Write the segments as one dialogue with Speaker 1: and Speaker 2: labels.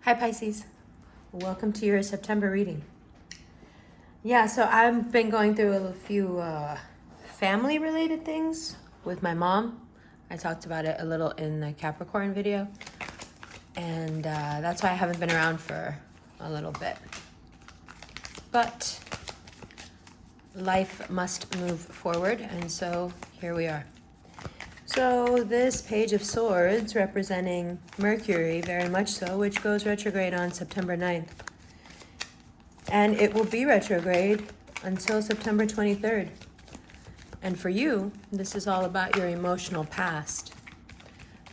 Speaker 1: Hi Pisces, welcome to your September reading. Yeah, so I've been going through a few family related things with my mom. I talked about it a little in the Capricorn video, and that's why I haven't been around for a little bit. But life must move forward, and so here we are. So this Page of Swords representing Mercury, very much so, which goes retrograde on September 9th. And it will be retrograde until September 23rd. And for you, this is all about your emotional past.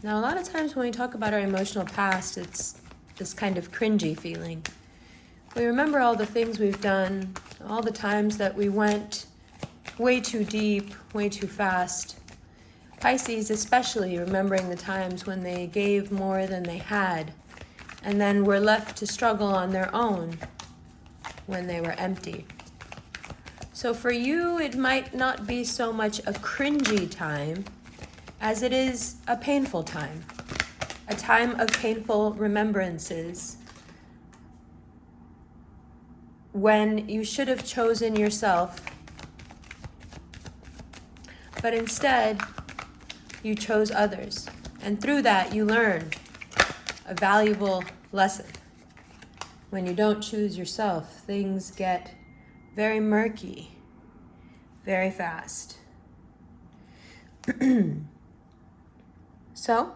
Speaker 1: Now, a lot of times when we talk about our emotional past, it's this kind of cringy feeling. We remember all the things we've done, all the times that we went way too deep, way too fast. Pisces especially remembering the times when they gave more than they had and then were left to struggle on their own when they were empty. So for you, it might not be so much a cringy time as it is a painful time, a time of painful remembrances when you should have chosen yourself, but instead you chose others, and through that you learned a valuable lesson. When you don't choose yourself, things get very murky, very fast. So,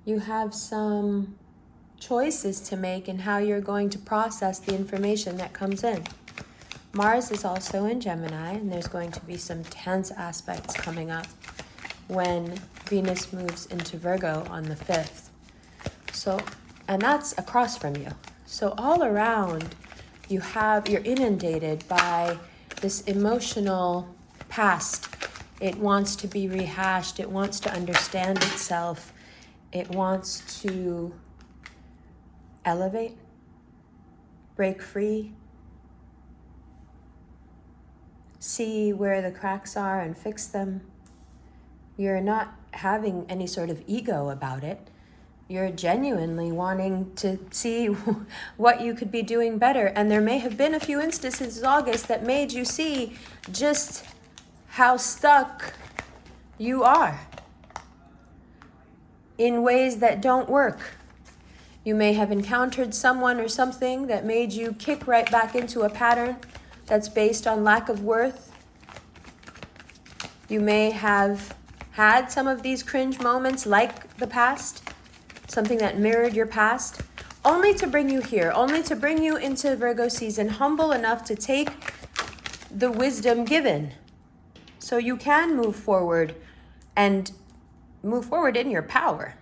Speaker 1: you have some choices to make in how you're going to process the information that comes in. Mars is also in Gemini, and there's going to be some tense aspects coming up when Venus moves into Virgo on the 5th. So, and that's across from you. So all around, you're inundated by this emotional past. It wants to be rehashed. It wants to understand itself. It wants to elevate, break free, see where the cracks are and fix them. You're not having any sort of ego about it. You're genuinely wanting to see what you could be doing better. And there may have been a few instances in August that made you see just how stuck you are in ways that don't work. You may have encountered someone or something that made you kick right back into a pattern that's based on lack of worth. You may have had some of these cringe moments like the past, something that mirrored your past, only to bring you here, only to bring you into Virgo season, humble enough to take the wisdom given so you can move forward and move forward in your power.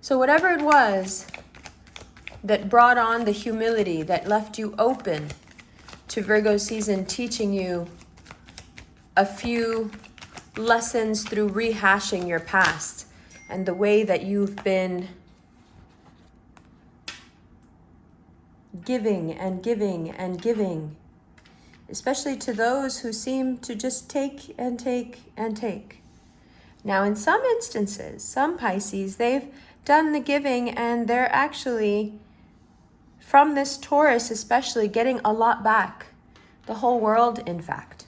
Speaker 1: So whatever it was that brought on the humility, that left you open to Virgo season, teaching you a few lessons through rehashing your past and the way that you've been giving and giving and giving, especially to those who seem to just take and take and take. Now, in some instances, some Pisces, they've done the giving and they're actually, from this Taurus especially, getting a lot back. The whole world, in fact.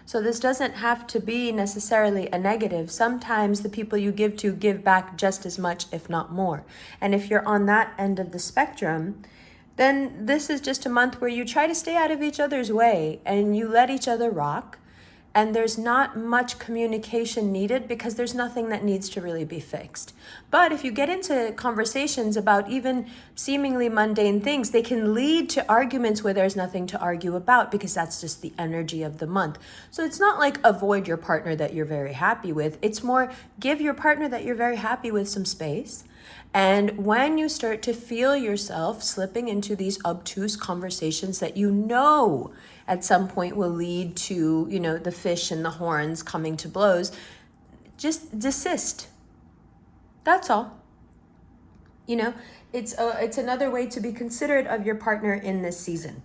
Speaker 1: So this doesn't have to be necessarily a negative. Sometimes the people you give to give back just as much, if not more. And if you're on that end of the spectrum, then this is just a month where you try to stay out of each other's way and you let each other rock. And there's not much communication needed because there's nothing that needs to really be fixed. But if you get into conversations about even seemingly mundane things, they can lead to arguments where there's nothing to argue about because that's just the energy of the month. So it's not like avoid your partner that you're very happy with. It's more give your partner that you're very happy with some space. And when you start to feel yourself slipping into these obtuse conversations that you know at some point will lead to, the fish and the horns coming to blows, just desist. That's all. It's another way to be considerate of your partner in this season.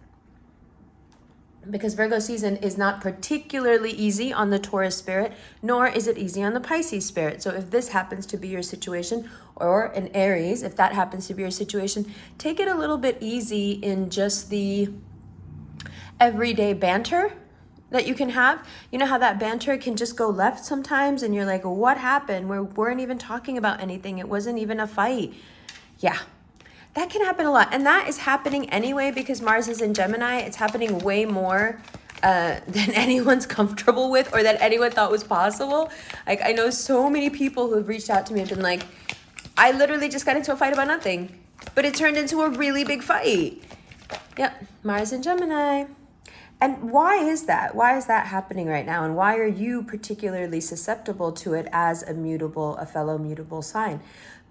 Speaker 1: because Virgo season is not particularly easy on the Taurus spirit, nor is it easy on the Pisces spirit. So if this happens to be your situation, or an Aries, if that happens to be your situation, take it a little bit easy in just the everyday banter that you can have. You know how that banter can just go left sometimes, and you're like, what happened? We weren't even talking about anything. It wasn't even a fight. Yeah. That can happen a lot. And that is happening anyway because Mars is in Gemini. It's happening way more than anyone's comfortable with or that anyone thought was possible. Like, I know so many people who have reached out to me and been like, I literally just got into a fight about nothing, but it turned into a really big fight. Yep, Mars in Gemini. And why is that? Why is that happening right now? And why are you particularly susceptible to it as a fellow mutable sign?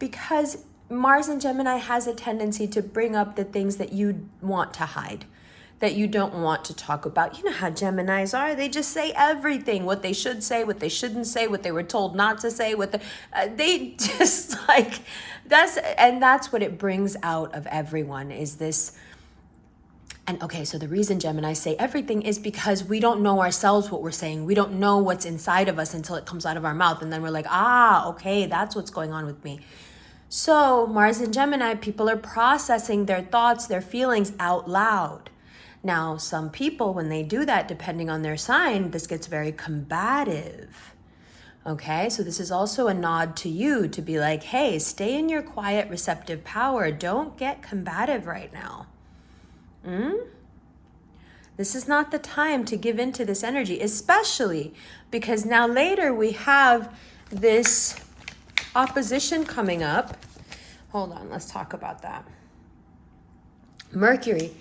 Speaker 1: Because Mars in Gemini has a tendency to bring up the things that you want to hide, that you don't want to talk about. You know how Geminis are. They just say everything, what they should say, what they shouldn't say, what they were told not to say, they just like, that's what it brings out of everyone is this. And okay, so the reason Gemini say everything is because we don't know ourselves what we're saying. We don't know what's inside of us until it comes out of our mouth. And then we're like, okay, that's what's going on with me. So Mars in Gemini, people are processing their thoughts, their feelings out loud. Now, some people, when they do that, depending on their sign, this gets very combative. Okay, so this is also a nod to you to be like, hey, stay in your quiet, receptive power. Don't get combative right now. This is not the time to give into this energy, especially because now later we have this opposition coming up. Hold on, let's talk about that. Mercury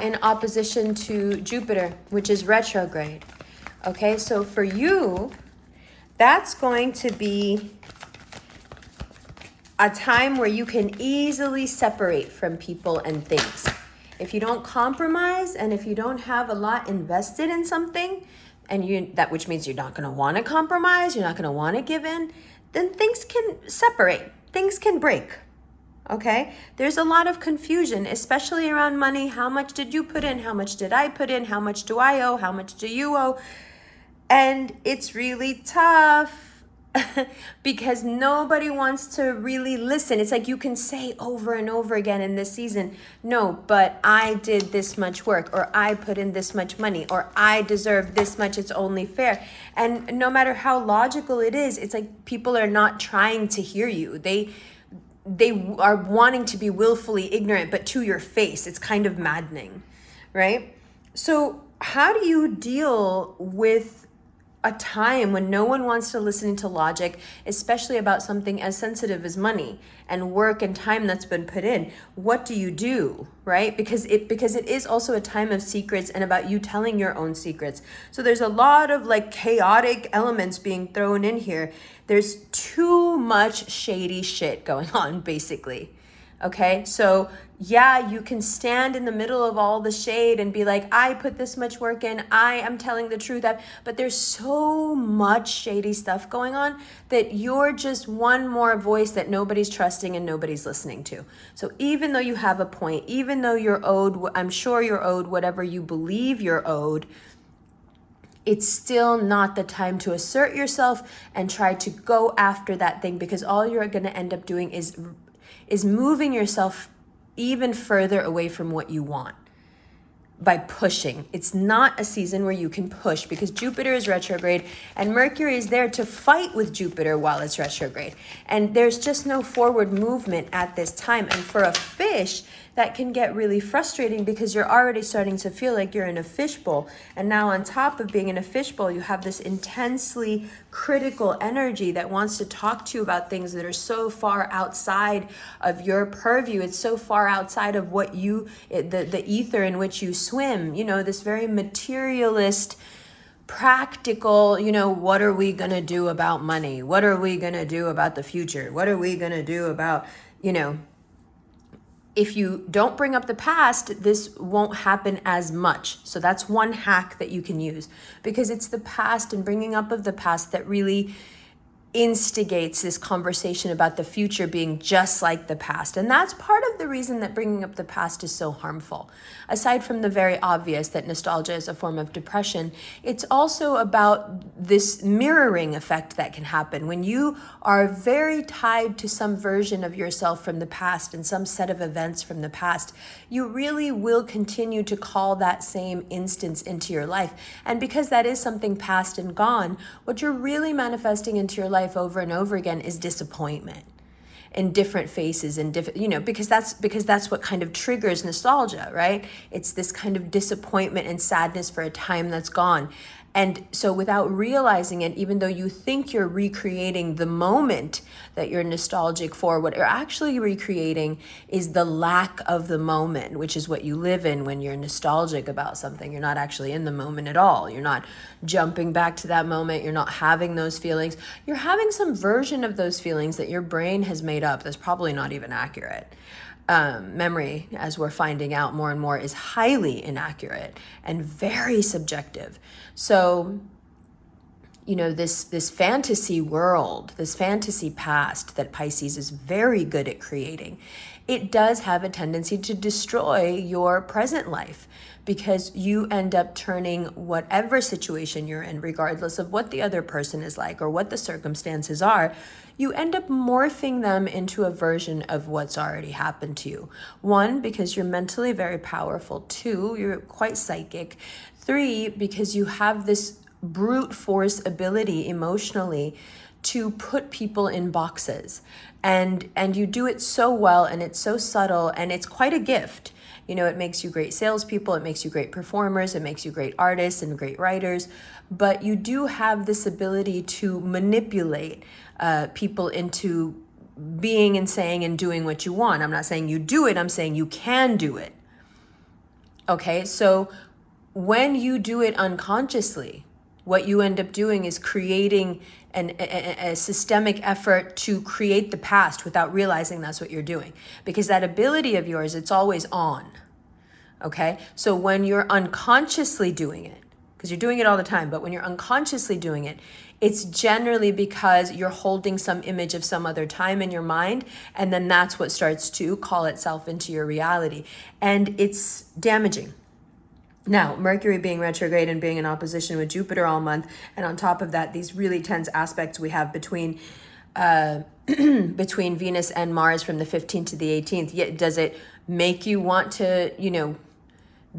Speaker 1: in opposition to Jupiter, which is retrograde. Okay, so for you, that's going to be a time where you can easily separate from people and things. If you don't compromise and if you don't have a lot invested in something, which means you're not going to want to compromise, you're not going to want to give in, then things can separate, things can break, okay? There's a lot of confusion, especially around money. How much did you put in? How much did I put in? How much do I owe? How much do you owe? And it's really tough because nobody wants to really listen. It's like you can say over and over again in this season, no, but I did this much work, or I put in this much money, or I deserve this much, it's only fair. And no matter how logical it is, it's like people are not trying to hear you. They are wanting to be willfully ignorant, but to your face. It's kind of maddening, right? So how do you deal with a time when no one wants to listen to logic, especially about something as sensitive as money and work and time that's been put in? What do you do, right? Because it is also a time of secrets and about you telling your own secrets. So there's a lot of like chaotic elements being thrown in here. There's too much shady shit going on, basically. Okay, so yeah, you can stand in the middle of all the shade and be like, I put this much work in, I am telling the truth, but there's so much shady stuff going on that you're just one more voice that nobody's trusting and nobody's listening to. So even though you have a point, even though you're owed, I'm sure you're owed whatever you believe you're owed, it's still not the time to assert yourself and try to go after that thing, because all you're going to end up doing is moving yourself even further away from what you want by pushing. It's not a season where you can push because Jupiter is retrograde and Mercury is there to fight with Jupiter while it's retrograde. And there's just no forward movement at this time. And for a fish, that can get really frustrating because you're already starting to feel like you're in a fishbowl. And now on top of being in a fishbowl, you have this intensely critical energy that wants to talk to you about things that are so far outside of your purview. It's so far outside of what the ether in which you swim, this very materialist, practical, what are we going to do about money? What are we going to do about the future? What are we going to do about, if you don't bring up the past, this won't happen as much. So that's one hack that you can use, because it's the past and bringing up of the past that really instigates this conversation about the future being just like the past. And that's part of the reason that bringing up the past is so harmful. Aside from the very obvious that nostalgia is a form of depression, it's also about this mirroring effect that can happen when you are very tied to some version of yourself from the past and some set of events from the past. You really will continue to call that same instance into your life. And because that is something past and gone, what you're really manifesting into your life over and over again is disappointment in different faces and different, because that's what kind of triggers nostalgia, right? It's this kind of disappointment and sadness for a time that's gone. And so without realizing it, even though you think you're recreating the moment that you're nostalgic for, what you're actually recreating is the lack of the moment, which is what you live in when you're nostalgic about something. You're not actually in the moment at all. You're not jumping back to that moment. You're not having those feelings. You're having some version of those feelings that your brain has made up that's probably not even accurate. Memory, as we're finding out more and more, is highly inaccurate and very subjective. So, this fantasy world, this fantasy past that Pisces is very good at creating, it does have a tendency to destroy your present life, because you end up turning whatever situation you're in, regardless of what the other person is like or what the circumstances are, you end up morphing them into a version of what's already happened to you. 1, because you're mentally very powerful. 2, you're quite psychic. 3, because you have this brute force ability emotionally to put people in boxes. And you do it so well, and it's so subtle, and it's quite a gift. It makes you great salespeople, it makes you great performers, it makes you great artists and great writers, but you do have this ability to manipulate people into being and saying and doing what you want. I'm not saying you do it, I'm saying you can do it. Okay, so when you do it unconsciously, what you end up doing is creating a systemic effort to create the past without realizing that's what you're doing. Because that ability of yours, it's always on. Okay? So when you're unconsciously doing it, because you're doing it all the time, but when you're unconsciously doing it, it's generally because you're holding some image of some other time in your mind, and then that's what starts to call itself into your reality. And it's damaging. Now, Mercury being retrograde and being in opposition with Jupiter all month, and on top of that, these really tense aspects we have between between Venus and Mars from the 15th to the 18th. Does it make you want to,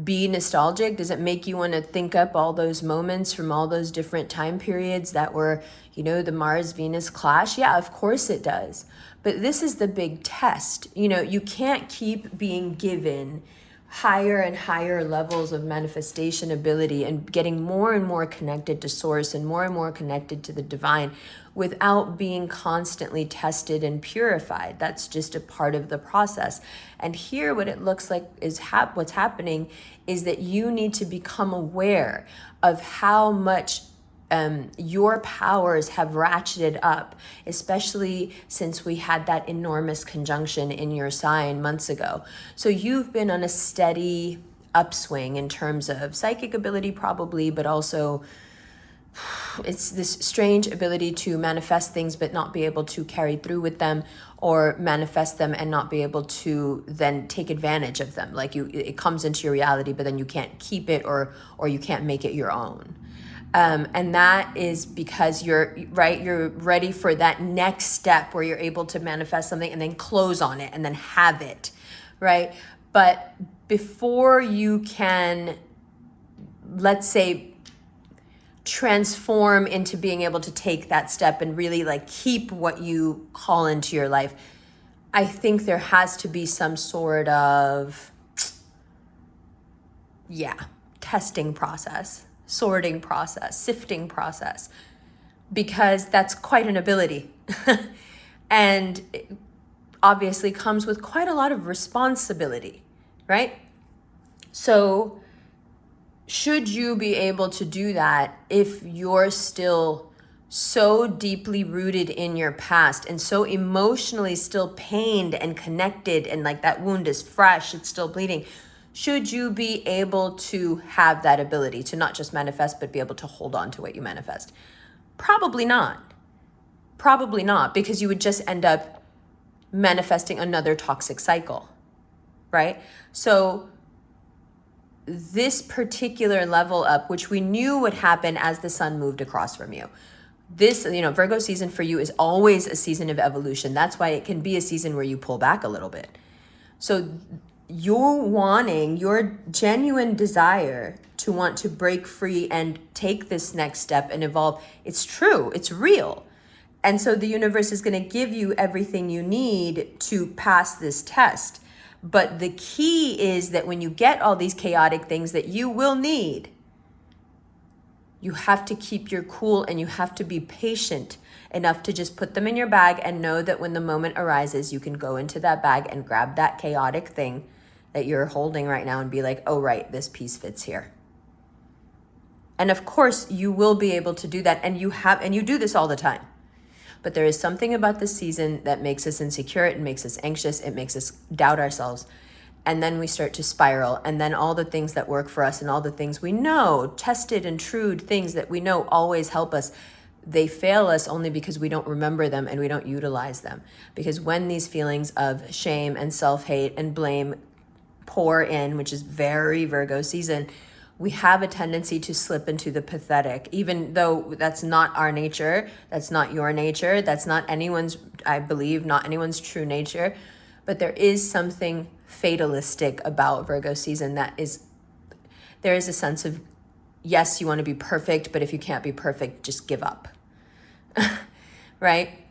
Speaker 1: be nostalgic? Does it make you want to think up all those moments from all those different time periods that were, the Mars-Venus clash? Yeah, of course it does. But this is the big test. You can't keep being given higher and higher levels of manifestation ability and getting more and more connected to source and more connected to the divine without being constantly tested and purified. That's just a part of the process. And here what it looks like is what's happening is that you need to become aware of how much your powers have ratcheted up, especially since we had that enormous conjunction in your sign months ago. So you've been on a steady upswing in terms of psychic ability probably, but also it's this strange ability to manifest things but not be able to carry through with them, or manifest them and not be able to then take advantage of them. Like it comes into your reality, but then you can't keep it or you can't make it your own. And that is because you're ready for that next step where you're able to manifest something and then close on it and then have it, right? But before you can, let's say, transform into being able to take that step and really keep what you call into your life, I think there has to be some sort of, testing process, sorting process, sifting process, because that's quite an ability. And it obviously comes with quite a lot of responsibility, right? So should you be able to do that if you're still so deeply rooted in your past and so emotionally still pained and connected, and that wound is fresh, it's still bleeding? Should you be able to have that ability to not just manifest, but be able to hold on to what you manifest? Probably not. Probably not, because you would just end up manifesting another toxic cycle, right? So this particular level up, which we knew would happen as the sun moved across from you, this, Virgo season for you is always a season of evolution. That's why it can be a season where you pull back a little bit. So your genuine desire to want to break free and take this next step and evolve, it's true, it's real. And so the universe is going to give you everything you need to pass this test. But the key is that when you get all these chaotic things that you will need, you have to keep your cool and you have to be patient enough to just put them in your bag and know that when the moment arises, you can go into that bag and grab that chaotic thing that you're holding right now and be like, oh, right, this piece fits here. And of course, you will be able to do that. And you do this all the time. But there is something about this season that makes us insecure. It makes us anxious. It makes us doubt ourselves. And then we start to spiral. And then all the things that work for us and all the things we know, tested and true things that we know always help us, they fail us only because we don't remember them and we don't utilize them. Because when these feelings of shame and self-hate and blame pour in, which is very Virgo season, we have a tendency to slip into the pathetic, even though that's not our nature. That's not your nature. That's not anyone's, I believe, not anyone's true nature. But there is something fatalistic about Virgo season there is a sense of, yes, you want to be perfect, but if you can't be perfect, just give up. Right?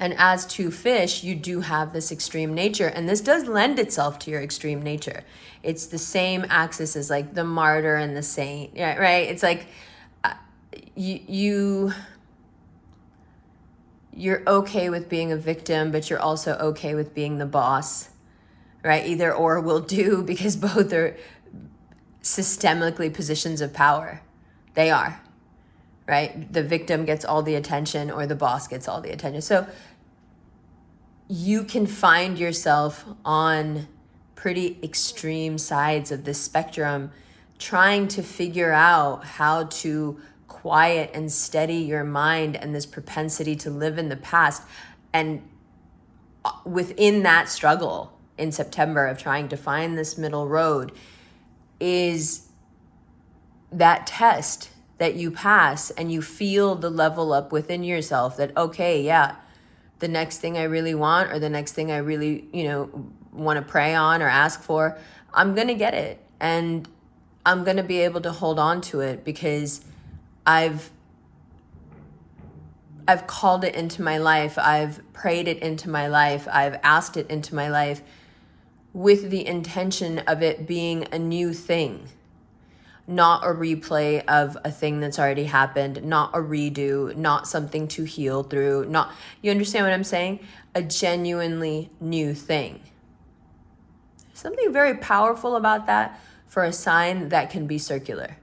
Speaker 1: And as to fish, you do have this extreme nature, and this does lend itself to your extreme nature. It's the same axis as like the martyr and the saint, yeah, right? It's like you're okay with being a victim, but you're also okay with being the boss, right? Either or will do, because both are systemically positions of power. They are, right? The victim gets all the attention or the boss gets all the attention. So you can find yourself on pretty extreme sides of this spectrum, trying to figure out how to quiet and steady your mind and this propensity to live in the past. And within that struggle in September of trying to find this middle road is that test that you pass and you feel the level up within yourself that, okay, yeah, the next thing I really want, or the next thing I really, want to pray on or ask for, I'm going to get it. And I'm going to be able to hold on to it because I've called it into my life. I've prayed it into my life. I've asked it into my life with the intention of it being a new thing, not a replay of a thing that's already happened, not a redo, not something to heal through, you understand what I'm saying? A genuinely new thing. Something very powerful about that for a sign that can be circular.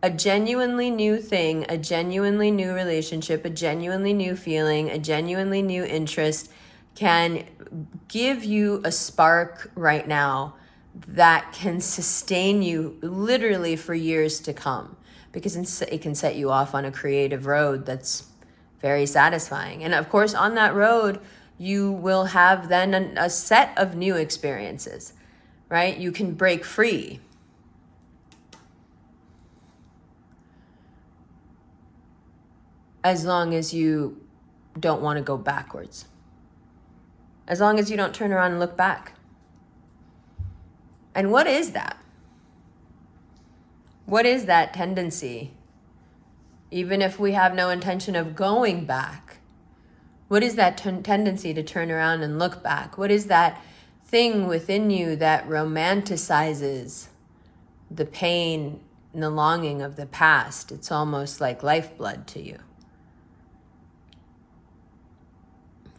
Speaker 1: A genuinely new thing, a genuinely new relationship, a genuinely new feeling, a genuinely new interest can give you a spark right now that can sustain you literally for years to come, because it can set you off on a creative road that's very satisfying. And of course, on that road, you will have then a set of new experiences, right? You can break free. As long as you don't want to go backwards. As long as you don't turn around and look back. And what is that? What is that tendency? Even if we have no intention of going back, what is that tendency to turn around and look back? What is that thing within you that romanticizes the pain and the longing of the past? It's almost like lifeblood to you.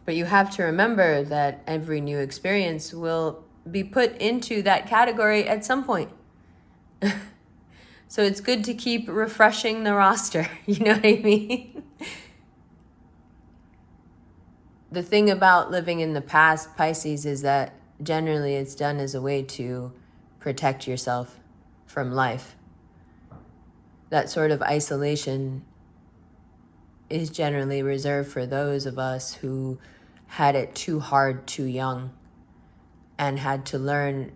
Speaker 1: But you have to remember that every new experience will be put into that category at some point. So it's good to keep refreshing the roster. You know what I mean? The thing about living in the past, Pisces, is that generally it's done as a way to protect yourself from life. That sort of isolation is generally reserved for those of us who had it too hard too young and had to learn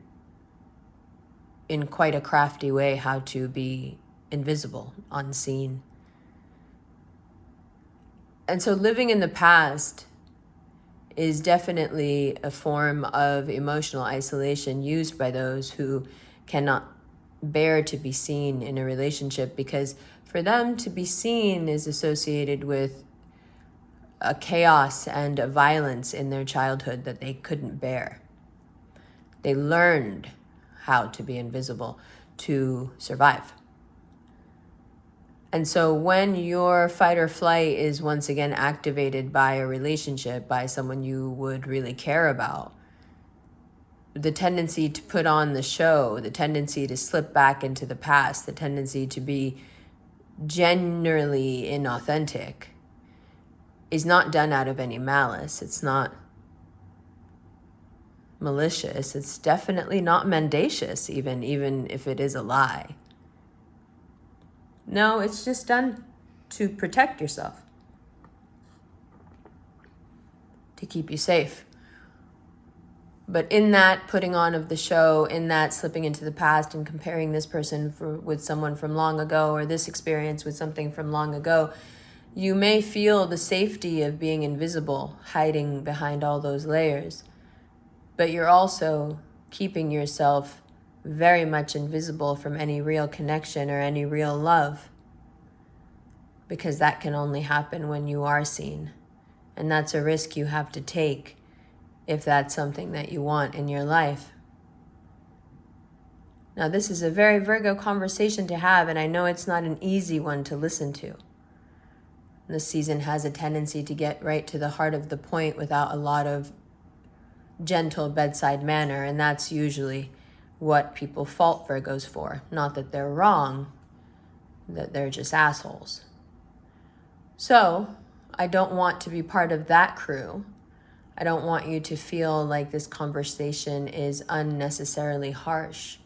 Speaker 1: in quite a crafty way how to be invisible, unseen. And so living in the past is definitely a form of emotional isolation used by those who cannot bear to be seen in a relationship, because for them to be seen is associated with a chaos and a violence in their childhood that they couldn't bear. They learned how to be invisible to survive. And so when your fight or flight is once again activated by a relationship, by someone you would really care about, the tendency to put on the show, the tendency to slip back into the past, the tendency to be generally inauthentic is not done out of any malice. It's not malicious. It's definitely not mendacious, even if it is a lie. No, it's just done to protect yourself, to keep you safe. But in that putting on of the show, in that slipping into the past and comparing this person with someone from long ago, or this experience with something from long ago, you may feel the safety of being invisible, hiding behind all those layers. But you're also keeping yourself very much invisible from any real connection or any real love, because that can only happen when you are seen. And that's a risk you have to take if that's something that you want in your life. Now, this is a very Virgo conversation to have, and I know it's not an easy one to listen to. This season has a tendency to get right to the heart of the point without a lot of gentle bedside manner, and that's usually what people fault Virgos for. Not that they're wrong, that they're just assholes. So, I don't want to be part of that crew. I don't want you to feel like this conversation is unnecessarily harsh,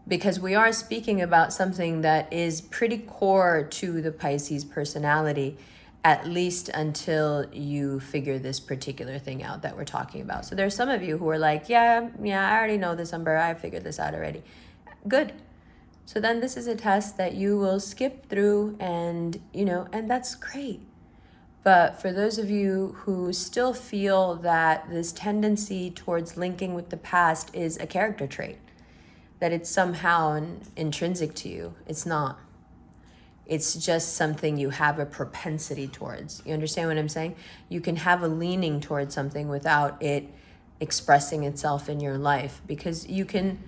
Speaker 1: because we are speaking about something that is pretty core to the Pisces personality, at least until you figure this particular thing out that we're talking about. So there's some of you who are like, yeah, I already know this, Umber. I figured this out already. Good. So then this is a test that you will skip through, and that's great. But for those of you who still feel that this tendency towards linking with the past is a character trait, that it's somehow intrinsic to you, it's not. It's just something you have a propensity towards. You understand what I'm saying? You can have a leaning towards something without it expressing itself in your life, because you can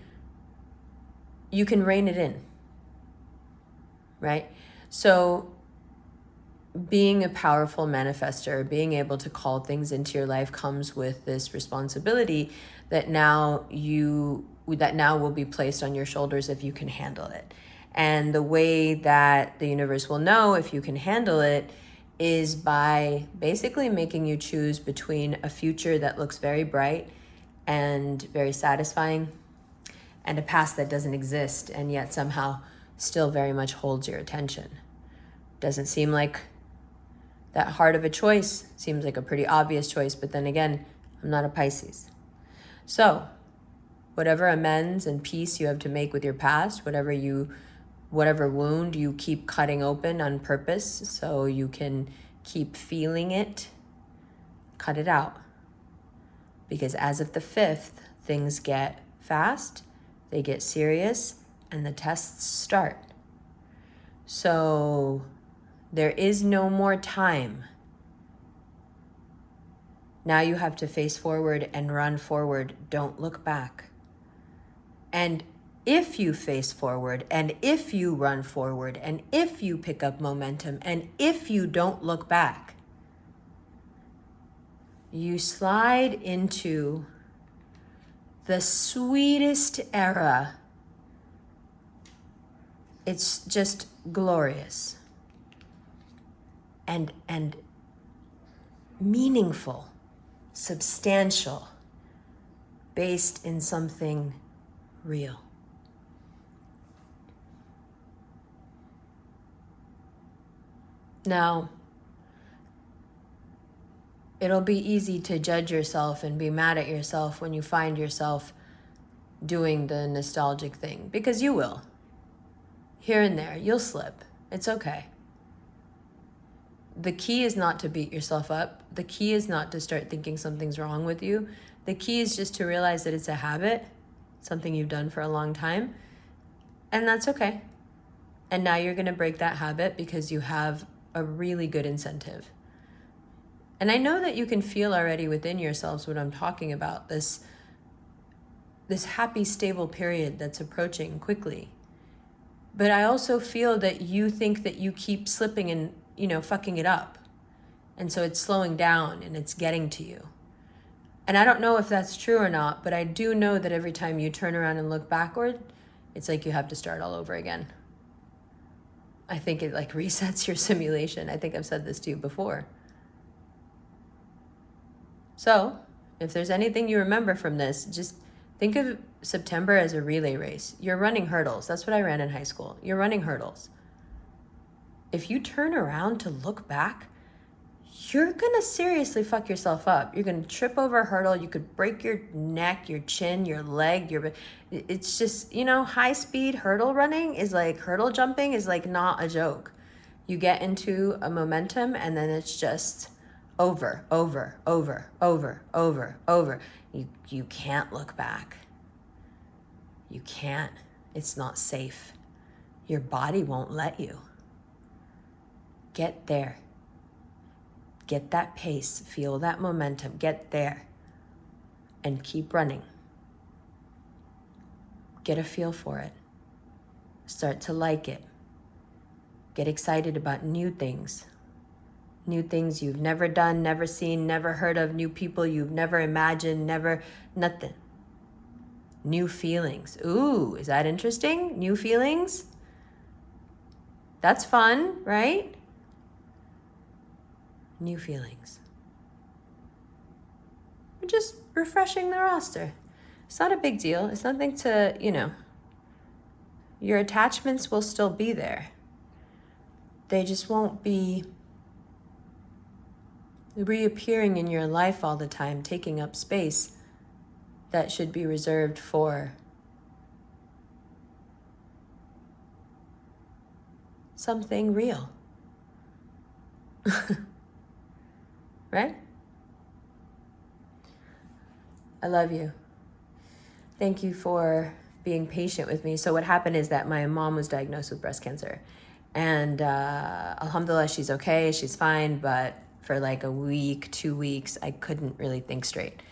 Speaker 1: rein it in, right? So being a powerful manifester, being able to call things into your life, comes with this responsibility that now will be placed on your shoulders if you can handle it. And the way that the universe will know if you can handle it is by basically making you choose between a future that looks very bright and very satisfying, and a past that doesn't exist and yet somehow still very much holds your attention. Doesn't seem like that hard of a choice. Seems like a pretty obvious choice, but then again, I'm not a Pisces. So whatever amends and peace you have to make with your past, whatever wound you keep cutting open on purpose so you can keep feeling it, cut it out. Because as of the 5th, things get fast, they get serious, and the tests start. So there is no more time. Now you have to face forward and run forward. Don't look back. And if you face forward, and if you run forward, and if you pick up momentum, and if you don't look back, you slide into the sweetest era. It's just glorious and meaningful, substantial, based in something real. Now, it'll be easy to judge yourself and be mad at yourself when you find yourself doing the nostalgic thing, because you will. Here and there, you'll slip. It's okay. The key is not to beat yourself up. The key is not to start thinking something's wrong with you. The key is just to realize that it's a habit, something you've done for a long time, and that's okay. And now you're going to break that habit because you have a really good incentive. And I know that you can feel already within yourselves what I'm talking about, this happy, stable period that's approaching quickly. But I also feel that you think that you keep slipping and, fucking it up. And so it's slowing down and it's getting to you. And I don't know if that's true or not, but I do know that every time you turn around and look backward, it's like you have to start all over again. I think it like resets your simulation. I think I've said this to you before. So if there's anything you remember from this, just think of September as a relay race. You're running hurdles. That's what I ran in high school. You're running hurdles. If you turn around to look back, you're going to seriously fuck yourself up. You're going to trip over a hurdle. You could break your neck, your chin, your leg. It's just, high speed hurdle running is like, hurdle jumping is like not a joke. You get into a momentum and then it's just over. You can't look back. You can't. It's not safe. Your body won't let you. Get there. Get that pace, feel that momentum, get there, and keep running. Get a feel for it. Start to like it. Get excited about new things you've never done, never seen, never heard of, new people you've never imagined, nothing. New feelings. Ooh, is that interesting? New feelings? That's fun, right? New feelings. We're just refreshing the roster. It's not a big deal. It's nothing to, your attachments will still be there. They just won't be reappearing in your life all the time, taking up space that should be reserved for something real. Right? I love you. Thank you for being patient with me. So what happened is that my mom was diagnosed with breast cancer. And alhamdulillah, she's okay, she's fine. But for like a week, 2 weeks, I couldn't really think straight.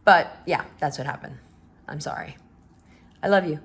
Speaker 1: But yeah, that's what happened. I'm sorry. I love you.